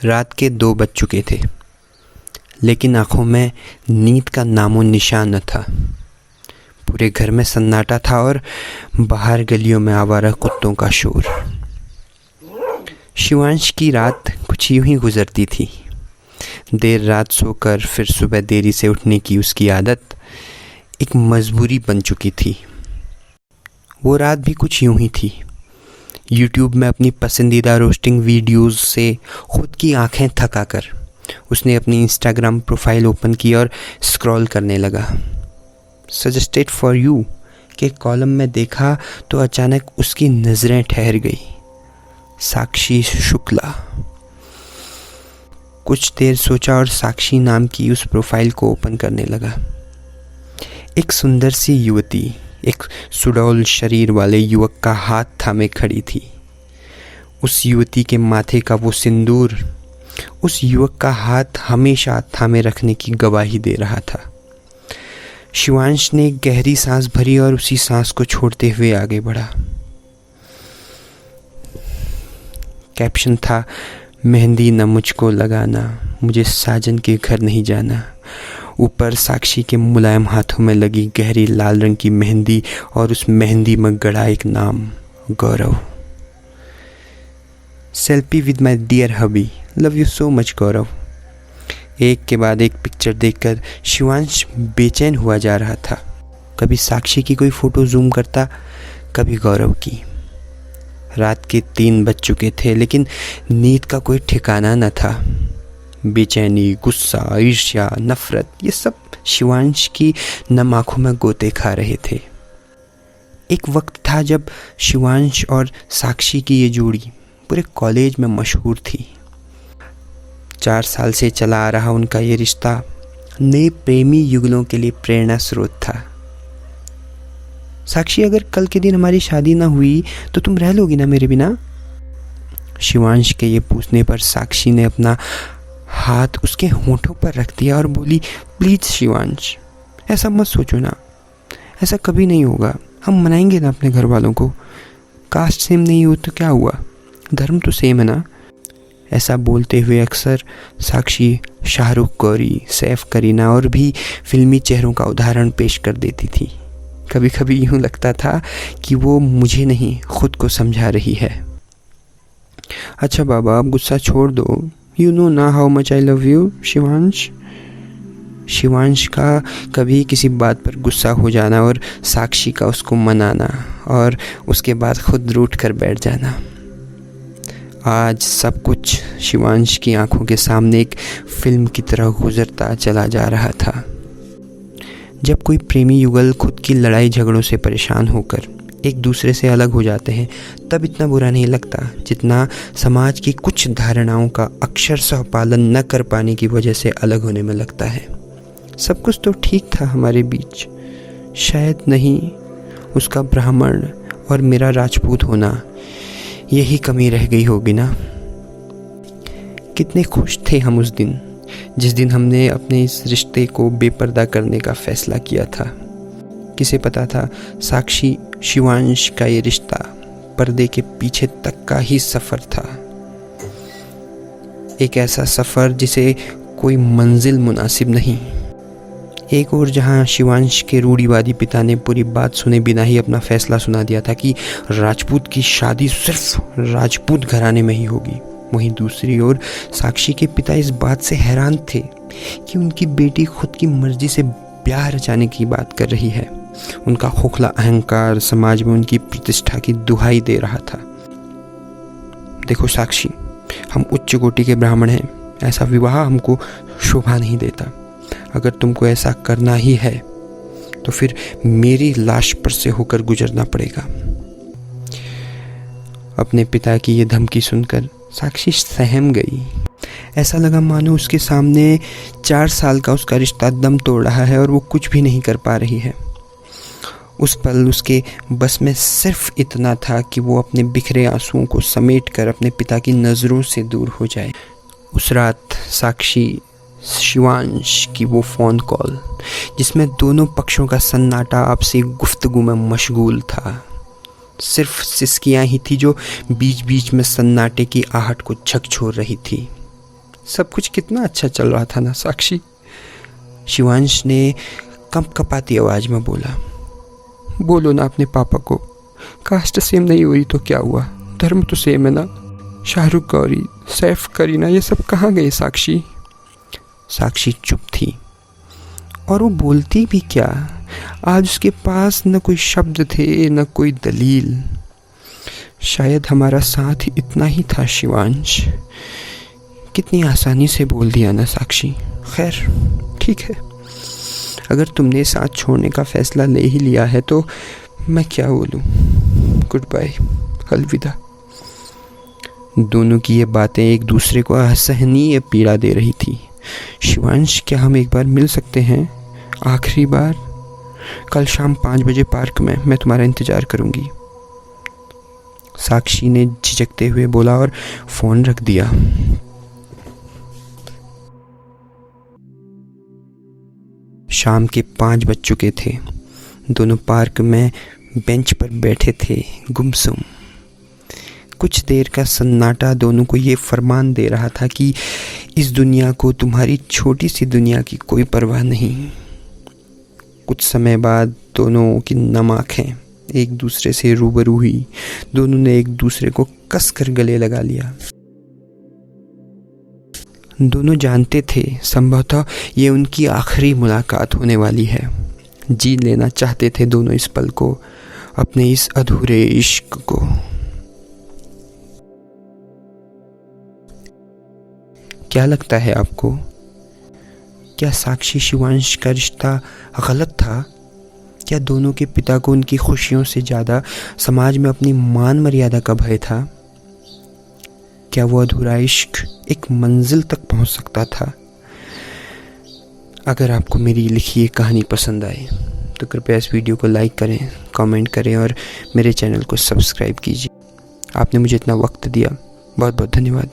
रात के 2 बज चुके थे, लेकिन आँखों में नींद का नामो निशान न था। पूरे घर में सन्नाटा था और बाहर गलियों में आवारा कुत्तों का शोर। शिवांश की रात कुछ यूं ही गुजरती थी। देर रात सोकर फिर सुबह देरी से उठने की उसकी आदत एक मजबूरी बन चुकी थी। वो रात भी कुछ यूं ही थी। YouTube में अपनी पसंदीदा रोस्टिंग वीडियोस से खुद की आंखें थकाकर उसने अपनी इंस्टाग्राम प्रोफाइल ओपन की और स्क्रॉल करने लगा। सजेस्टेड फॉर यू के कॉलम में देखा तो अचानक उसकी नज़रें ठहर गई। साक्षी शुक्ला। कुछ देर सोचा और साक्षी नाम की उस प्रोफाइल को ओपन करने लगा। एक सुंदर सी युवती एक सुडौल शरीर वाले युवक का हाथ थामे खड़ी थी। उस युवती के माथे का वो सिंदूर उस युवक का हाथ हमेशा थामे रखने की गवाही दे रहा था। शिवांश ने एक गहरी सांस भरी और उसी सांस को छोड़ते हुए आगे बढ़ा। कैप्शन था, मेहंदी न मुझको लगाना, मुझे साजन के घर नहीं जाना। ऊपर साक्षी के मुलायम हाथों में लगी गहरी लाल रंग की मेहंदी और उस मेहंदी में गड़ा एक नाम, Gaurav. Selfie with my dear hubby, love you so much Gaurav. एक के बाद एक पिक्चर देखकर शिवांश बेचैन हुआ जा रहा था। कभी साक्षी की कोई फ़ोटो जूम करता, कभी गौरव की। रात के 3 बज चुके थे, लेकिन नींद का कोई ठिकाना न था। बेचैनी, गुस्सा, ईर्ष्या, नफरत, ये सब शिवांश की नम आँखों में गोते खा रहे थे। एक वक्त था जब शिवांश और साक्षी की ये जोड़ी पूरे कॉलेज में मशहूर थी। 4 साल से चला आ रहा उनका ये रिश्ता नए प्रेमी युगलों के लिए प्रेरणा स्रोत था। साक्षी, अगर कल के दिन हमारी शादी ना हुई तो तुम रह लोगी ना मेरे बिना? शिवांश के ये पूछने पर साक्षी ने अपना हाथ उसके होंठों पर रख दिया और बोली, प्लीज शिवांश, ऐसा मत सोचो ना, ऐसा कभी नहीं होगा। हम मनाएंगे ना अपने घर वालों को। कास्ट सेम नहीं हो तो क्या हुआ, धर्म तो सेम है ना। ऐसा बोलते हुए अक्सर साक्षी शाहरुख, गौरी, सैफ, करीना और भी फिल्मी चेहरों का उदाहरण पेश कर देती थी। कभी कभी यूँ लगता था कि वो मुझे नहीं खुद को समझा रही है। अच्छा बाबा, अब गुस्सा छोड़ दो। यू नो ना how much I love you Shivansh. Shivansh का कभी किसी बात पर गुस्सा हो जाना और साक्षी का उसको मनाना और उसके बाद खुद रूठ कर बैठ जाना। आज सब कुछ शिवांश की आंखों के सामने एक फिल्म की तरह गुजरता चला जा रहा था। जब कोई प्रेमी युगल खुद की लड़ाई झगड़ों से परेशान होकर एक दूसरे से अलग हो जाते हैं, तब इतना बुरा नहीं लगता जितना समाज की कुछ धारणाओं का अक्षरशः पालन न कर पाने की वजह से अलग होने में लगता है। सब कुछ तो ठीक था हमारे बीच, शायद नहीं उसका ब्राह्मण और मेरा राजपूत होना, यही कमी रह गई होगी ना। कितने खुश थे हम उस दिन, जिस दिन हमने अपने इस रिश्ते को बेपर्दा करने का फैसला किया था। किसे पता था साक्षी शिवांश का ये रिश्ता पर्दे के पीछे तक का ही सफ़र था। एक ऐसा सफ़र जिसे कोई मंजिल मुनासिब नहीं। एक और जहां शिवांश के रूढ़िवादी पिता ने पूरी बात सुने बिना ही अपना फैसला सुना दिया था कि राजपूत की शादी सिर्फ राजपूत घराने में ही होगी, वहीं दूसरी ओर साक्षी के पिता इस बात से हैरान थे कि उनकी बेटी खुद की मर्जी से ब्याह रचाने की बात कर रही है। उनका खोखला अहंकार समाज में उनकी प्रतिष्ठा की दुहाई दे रहा था। देखो साक्षी, हम उच्च कोटि के ब्राह्मण हैं, ऐसा विवाह हमको शोभा नहीं देता। अगर तुमको ऐसा करना ही है तो फिर मेरी लाश पर से होकर गुजरना पड़ेगा। अपने पिता की ये धमकी सुनकर साक्षी सहम गई। ऐसा लगा मानो उसके सामने 4 साल का उसका रिश्ता दम तोड़ रहा है और वो कुछ भी नहीं कर पा रही है। उस पल उसके बस में सिर्फ इतना था कि वो अपने बिखरे आंसुओं को समेटकर अपने पिता की नज़रों से दूर हो जाए। उस रात साक्षी शिवांश की वो फ़ोन कॉल, जिसमें दोनों पक्षों का सन्नाटा आपसी गुफ्तगू में मशगूल था, सिर्फ सिसकियाँ ही थी जो बीच बीच में सन्नाटे की आहट को झकझोर रही थी। सब कुछ कितना अच्छा चल रहा था ना साक्षी। शिवांश ने कंपकपाती आवाज़ में बोला। बोलो ना अपने पापा को, कास्ट सेम नहीं हुई तो क्या हुआ, धर्म तो सेम है ना। शाहरुख, गौरी, सैफ, करीना, ये सब कहाँ गए साक्षी? साक्षी चुप थी और वो बोलती भी क्या। आज उसके पास न कोई शब्द थे न कोई दलील। शायद हमारा साथ इतना ही था शिवांश। कितनी आसानी से बोल दिया ना साक्षी। खैर ठीक है, अगर तुमने साथ छोड़ने का फैसला ले ही लिया है तो मैं क्या बोलूँ। गुड बाय, अलविदा। दोनों की ये बातें एक दूसरे को असहनीय पीड़ा दे रही थी। शिवांश, क्या हम एक बार मिल सकते हैं, आखिरी बार? कल शाम 5 बजे पार्क में, मैं तुम्हारा इंतज़ार करूँगी। साक्षी ने झिझकते हुए बोला और फ़ोन रख दिया। शाम के 5 बज चुके थे। दोनों पार्क में बेंच पर बैठे थे, गुमसुम। कुछ देर का सन्नाटा दोनों को ये फरमान दे रहा था कि इस दुनिया को तुम्हारी छोटी सी दुनिया की कोई परवाह नहीं। कुछ समय बाद दोनों की नम आँखें एक दूसरे से रूबरू हुई। दोनों ने एक दूसरे को कसकर गले लगा लिया। दोनों जानते थे संभवतः ये उनकी आखिरी मुलाकात होने वाली है। जी लेना चाहते थे दोनों इस पल को, अपने इस अधूरे इश्क को। क्या लगता है आपको, क्या साक्षी शिवांश का रिश्ता गलत था? क्या दोनों के पिता को उनकी खुशियों से ज़्यादा समाज में अपनी मान मर्यादा का भय था? क्या वो अधूरा इश्क एक मंजिल तक पहुंच सकता था? अगर आपको मेरी लिखी ये कहानी पसंद आए तो कृपया इस वीडियो को लाइक करें, कमेंट करें और मेरे चैनल को सब्सक्राइब कीजिए। आपने मुझे इतना वक्त दिया, बहुत बहुत धन्यवाद।